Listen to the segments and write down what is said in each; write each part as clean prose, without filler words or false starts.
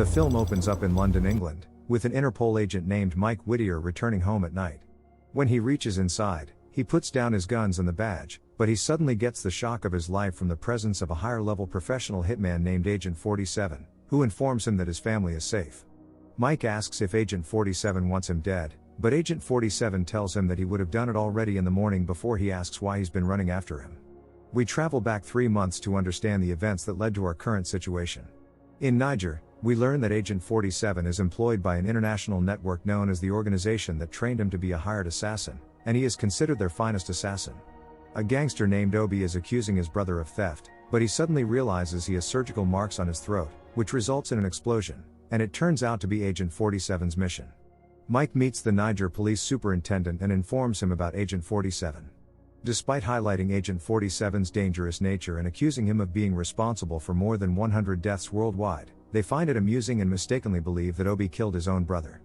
The film opens up in London, England, with an Interpol agent named Mike Whittier returning home at night. When he reaches inside, he puts down his guns and the badge, but he suddenly gets the shock of his life from the presence of a higher-level professional hitman named Agent 47, who informs him that his family is safe. Mike asks if Agent 47 wants him dead, but Agent 47 tells him that he would have done it already in the morning before he asks why he's been running after him. We travel back 3 months to understand the events that led to our current situation. In Niger, we learn that Agent 47 is employed by an international network known as the organization that trained him to be a hired assassin, and he is considered their finest assassin. A gangster named Obi is accusing his brother of theft, but he suddenly realizes he has surgical marks on his throat, which results in an explosion, and it turns out to be Agent 47's mission. Mike meets the Niger police superintendent and informs him about Agent 47. Despite highlighting Agent 47's dangerous nature and accusing him of being responsible for more than 100 deaths worldwide, they find it amusing and mistakenly believe that Obi killed his own brother.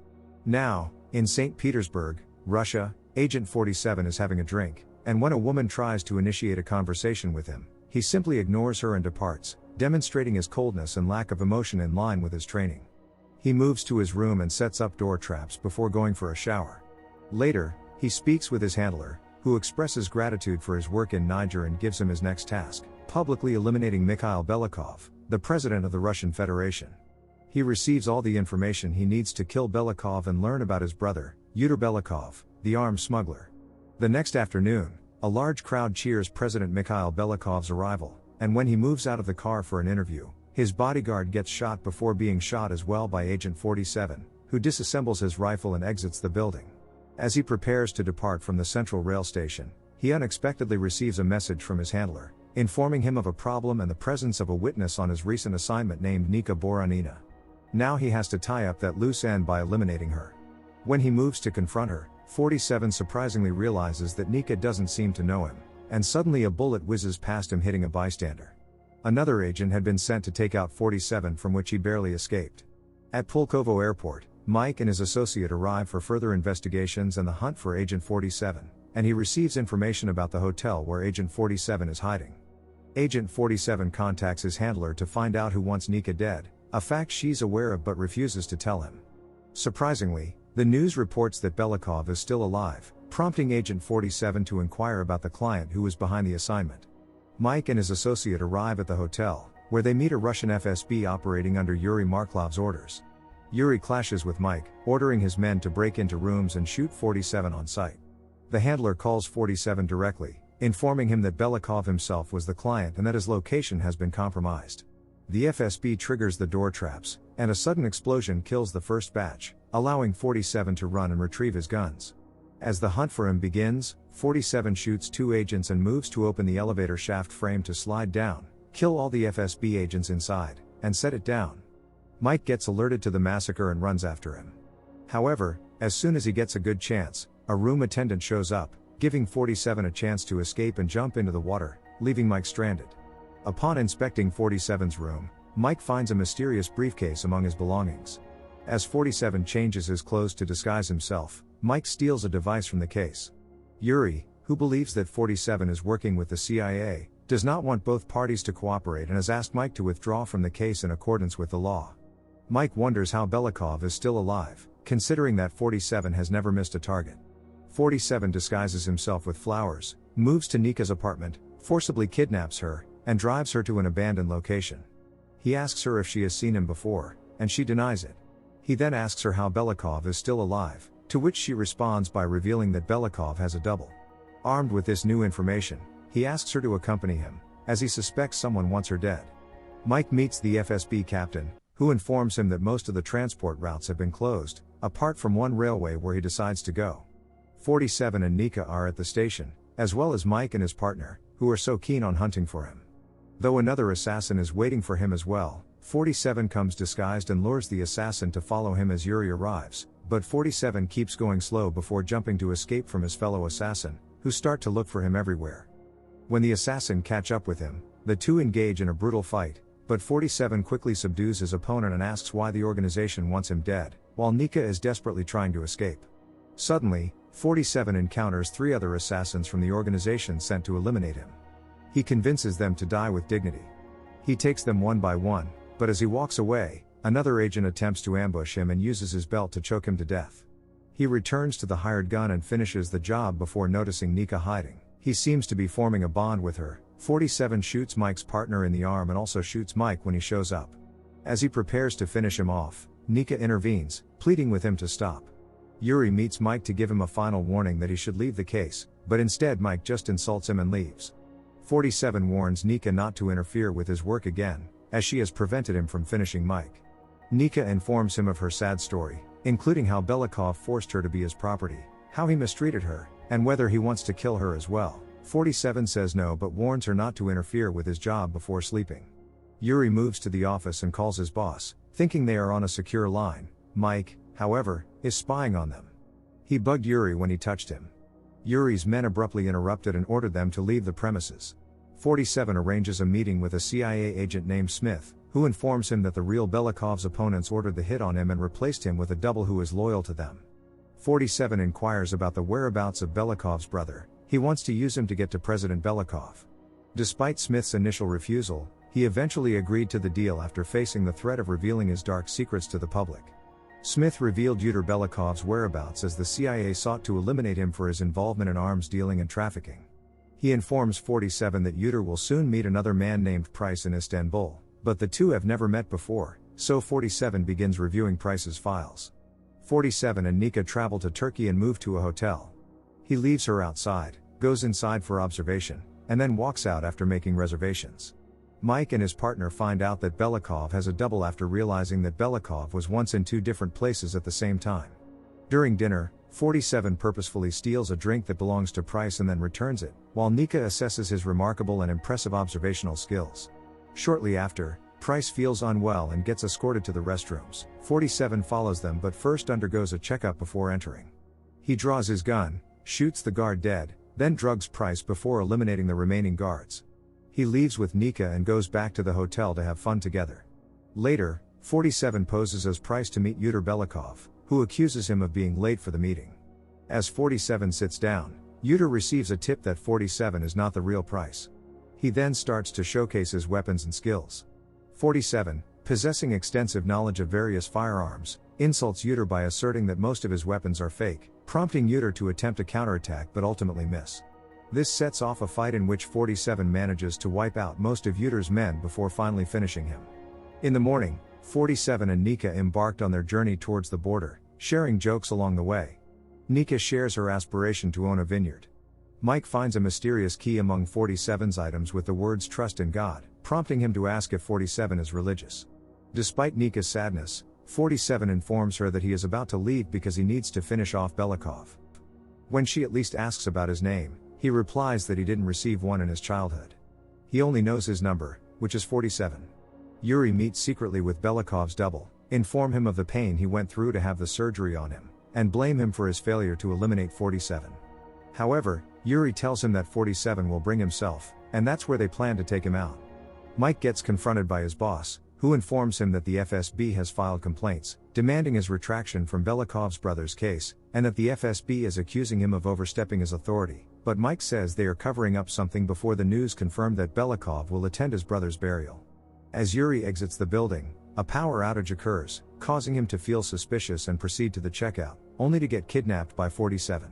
Now, in St. Petersburg, Russia, Agent 47 is having a drink, and when a woman tries to initiate a conversation with him, he simply ignores her and departs, demonstrating his coldness and lack of emotion in line with his training. He moves to his room and sets up door traps before going for a shower. Later, he speaks with his handler, who expresses gratitude for his work in Niger and gives him his next task, publicly eliminating Mikhail Belikov, the president of the Russian Federation. He receives all the information he needs to kill Belikov and learn about his brother, Yuri Belikov, the arms smuggler. The next afternoon, a large crowd cheers President Mikhail Belikov's arrival, and when he moves out of the car for an interview, his bodyguard gets shot before being shot as well by Agent 47, who disassembles his rifle and exits the building. As he prepares to depart from the central rail station, he unexpectedly receives a message from his handler, informing him of a problem and the presence of a witness on his recent assignment named Nika Boranina. Now he has to tie up that loose end by eliminating her. When he moves to confront her, 47 surprisingly realizes that Nika doesn't seem to know him, and suddenly a bullet whizzes past him hitting a bystander. Another agent had been sent to take out 47, from which he barely escaped. At Pulkovo Airport, Mike and his associate arrive for further investigations and the hunt for Agent 47, and he receives information about the hotel where Agent 47 is hiding. Agent 47 contacts his handler to find out who wants Nika dead, a fact she's aware of but refuses to tell him. Surprisingly, the news reports that Belikov is still alive, prompting Agent 47 to inquire about the client who was behind the assignment. Mike and his associate arrive at the hotel, where they meet a Russian FSB operating under Yuri Marklov's orders. Yuri clashes with Mike, ordering his men to break into rooms and shoot 47 on sight. The handler calls 47 directly, informing him that Belikov himself was the client and that his location has been compromised. The FSB triggers the door traps, and a sudden explosion kills the first batch, allowing 47 to run and retrieve his guns. As the hunt for him begins, 47 shoots 2 agents and moves to open the elevator shaft frame to slide down, kill all the FSB agents inside, and set it down. Mike gets alerted to the massacre and runs after him. However, as soon as he gets a good chance, a room attendant shows up, giving 47 a chance to escape and jump into the water, leaving Mike stranded. Upon inspecting 47's room, Mike finds a mysterious briefcase among his belongings. As 47 changes his clothes to disguise himself, Mike steals a device from the case. Yuri, who believes that 47 is working with the CIA, does not want both parties to cooperate and has asked Mike to withdraw from the case in accordance with the law. Mike wonders how Belikov is still alive, considering that 47 has never missed a target. 47 disguises himself with flowers, moves to Nika's apartment, forcibly kidnaps her, and drives her to an abandoned location. He asks her if she has seen him before, and she denies it. He then asks her how Belikov is still alive, to which she responds by revealing that Belikov has a double. Armed with this new information, he asks her to accompany him, as he suspects someone wants her dead. Mike meets the FSB captain, who informs him that most of the transport routes have been closed, apart from one railway where he decides to go. 47 and Nika are at the station, as well as Mike and his partner, who are so keen on hunting for him. Though another assassin is waiting for him as well, 47 comes disguised and lures the assassin to follow him as Yuri arrives, but 47 keeps going slow before jumping to escape from his fellow assassin, who start to look for him everywhere. When the assassin catch up with him, the two engage in a brutal fight, but 47 quickly subdues his opponent and asks why the organization wants him dead, while Nika is desperately trying to escape. Suddenly, 47 encounters 3 other assassins from the organization sent to eliminate him. He convinces them to die with dignity. He takes them one by one, but as he walks away, Another agent attempts to ambush him and uses his belt to choke him to death. He returns to the hired gun and finishes the job before noticing Nika hiding. He seems to be forming a bond with her. 47 shoots Mike's partner in the arm and also shoots Mike when he shows up. As he prepares to finish him off, Nika intervenes, pleading with him to stop. Yuri meets Mike to give him a final warning that he should leave the case, but instead Mike just insults him and leaves. 47 warns Nika not to interfere with his work again, as she has prevented him from finishing Mike. Nika informs him of her sad story, including how Belikov forced her to be his property, how he mistreated her, and whether he wants to kill her as well. 47 says no but warns her not to interfere with his job before sleeping. Yuri moves to the office and calls his boss, thinking they are on a secure line. Mike, however, is spying on them. He bugged Yuri when he touched him. Yuri's men abruptly interrupted and ordered them to leave the premises. 47 arranges a meeting with a CIA agent named Smith, who informs him that the real Belikov's opponents ordered the hit on him and replaced him with a double who is loyal to them. 47 inquires about the whereabouts of Belikov's brother. He wants to use him to get to President Belikov. Despite Smith's initial refusal, he eventually agreed to the deal after facing the threat of revealing his dark secrets to the public. Smith revealed Yuri Belikov's whereabouts as the CIA sought to eliminate him for his involvement in arms dealing and trafficking. He informs 47 that Yuri will soon meet another man named Price in Istanbul, but the two have never met before, so 47 begins reviewing Price's files. 47 and Nika travel to Turkey and move to a hotel. He leaves her outside, goes inside for observation, and then walks out after making reservations. Mike and his partner find out that Belikov has a double after realizing that Belikov was once in two different places at the same time. During dinner, 47 purposefully steals a drink that belongs to Price and then returns it, while Nika assesses his remarkable and impressive observational skills. Shortly after, Price feels unwell and gets escorted to the restrooms. 47 follows them but first undergoes a checkup before entering. He draws his gun, shoots the guard dead, then drugs Price before eliminating the remaining guards. He leaves with Nika and goes back to the hotel to have fun together. Later, 47 poses as Price to meet Yuri Belikov, who accuses him of being late for the meeting. As 47 sits down, Yuri receives a tip that 47 is not the real Price. He then starts to showcase his weapons and skills. 47, possessing extensive knowledge of various firearms, insults Yuri by asserting that most of his weapons are fake, prompting Yuri to attempt a counterattack but ultimately miss. This sets off a fight in which 47 manages to wipe out most of Yuri's men before finally finishing him. In the morning, 47 and Nika embarked on their journey towards the border, sharing jokes along the way. Nika shares her aspiration to own a vineyard. Mike finds a mysterious key among 47's items with the words "trust in God," prompting him to ask if 47 is religious. Despite Nika's sadness, 47 informs her that he is about to leave because he needs to finish off Belikov. When she at least asks about his name, he replies that he didn't receive one in his childhood. He only knows his number, which is 47. Yuri meets secretly with Belikov's double, inform him of the pain he went through to have the surgery on him, and blame him for his failure to eliminate 47. However, Yuri tells him that 47 will bring himself, and that's where they plan to take him out. Mike gets confronted by his boss, who informs him that the FSB has filed complaints, demanding his retraction from Belikov's brother's case, and that the FSB is accusing him of overstepping his authority, but Mike says they are covering up something before the news confirmed that Belikov will attend his brother's burial. As Yuri exits the building, a power outage occurs, causing him to feel suspicious and proceed to the checkout, only to get kidnapped by 47.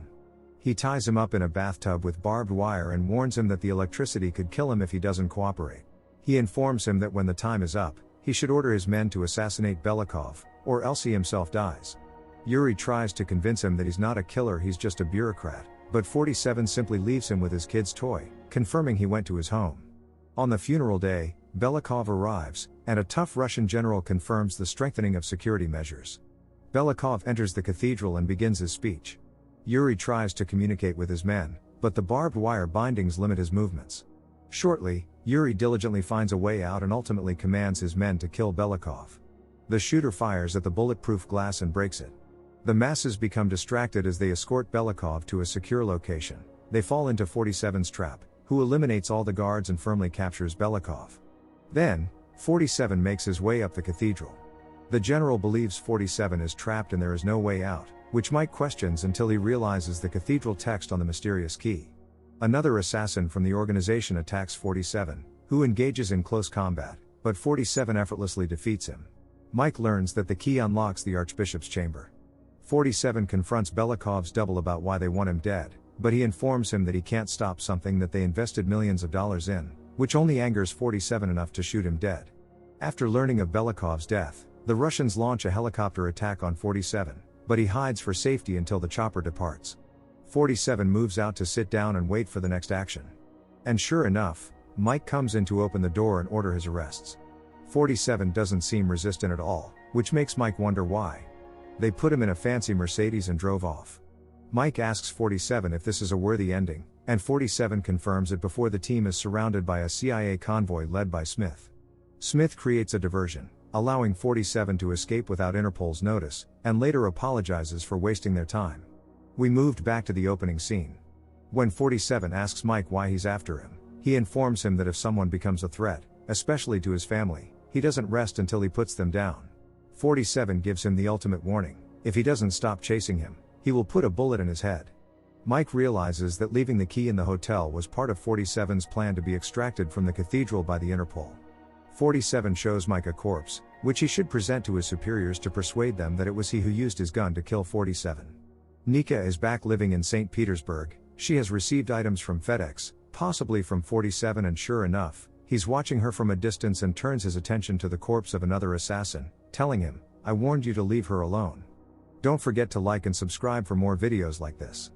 He ties him up in a bathtub with barbed wire and warns him that the electricity could kill him if he doesn't cooperate. He informs him that when the time is up, he should order his men to assassinate Belikov, or else he himself dies. Yuri tries to convince him that he's not a killer, he's just a bureaucrat, but 47 simply leaves him with his kid's toy, confirming he went to his home. On the funeral day, Belikov arrives, and a tough Russian general confirms the strengthening of security measures. Belikov enters the cathedral and begins his speech. Yuri tries to communicate with his men, but the barbed wire bindings limit his movements. Shortly, Yuri diligently finds a way out and ultimately commands his men to kill Belikov. The shooter fires at the bulletproof glass and breaks it. The masses become distracted as they escort Belikov to a secure location. They fall into 47's trap, who eliminates all the guards and firmly captures Belikov. Then, 47 makes his way up the cathedral. The general believes 47 is trapped and there is no way out, which Mike questions until he realizes the cathedral text on the mysterious key. Another assassin from the organization attacks 47, who engages in close combat, but 47 effortlessly defeats him. Mike learns that the key unlocks the Archbishop's chamber. 47 confronts Belikov's double about why they want him dead, but he informs him that he can't stop something that they invested millions of dollars in, which only angers 47 enough to shoot him dead. After learning of Belikov's death, the Russians launch a helicopter attack on 47, but he hides for safety until the chopper departs. 47 moves out to sit down and wait for the next action. And sure enough, Mike comes in to open the door and order his arrests. 47 doesn't seem resistant at all, which makes Mike wonder why. They put him in a fancy Mercedes and drove off. Mike asks 47 if this is a worthy ending, and 47 confirms it before the team is surrounded by a CIA convoy led by Smith. Smith creates a diversion, allowing 47 to escape without Interpol's notice, and later apologizes for wasting their time. We moved back to the opening scene. When 47 asks Mike why he's after him, he informs him that if someone becomes a threat, especially to his family, he doesn't rest until he puts them down. 47 gives him the ultimate warning: if he doesn't stop chasing him, he will put a bullet in his head. Mike realizes that leaving the key in the hotel was part of 47's plan to be extracted from the cathedral by the Interpol. 47 shows Mike a corpse, which he should present to his superiors to persuade them that it was he who used his gun to kill 47. Nika is back living in St. Petersburg. She has received items from FedEx, possibly from 47, and sure enough, he's watching her from a distance and turns his attention to the corpse of another assassin, telling him, "I warned you to leave her alone." Don't forget to like and subscribe for more videos like this.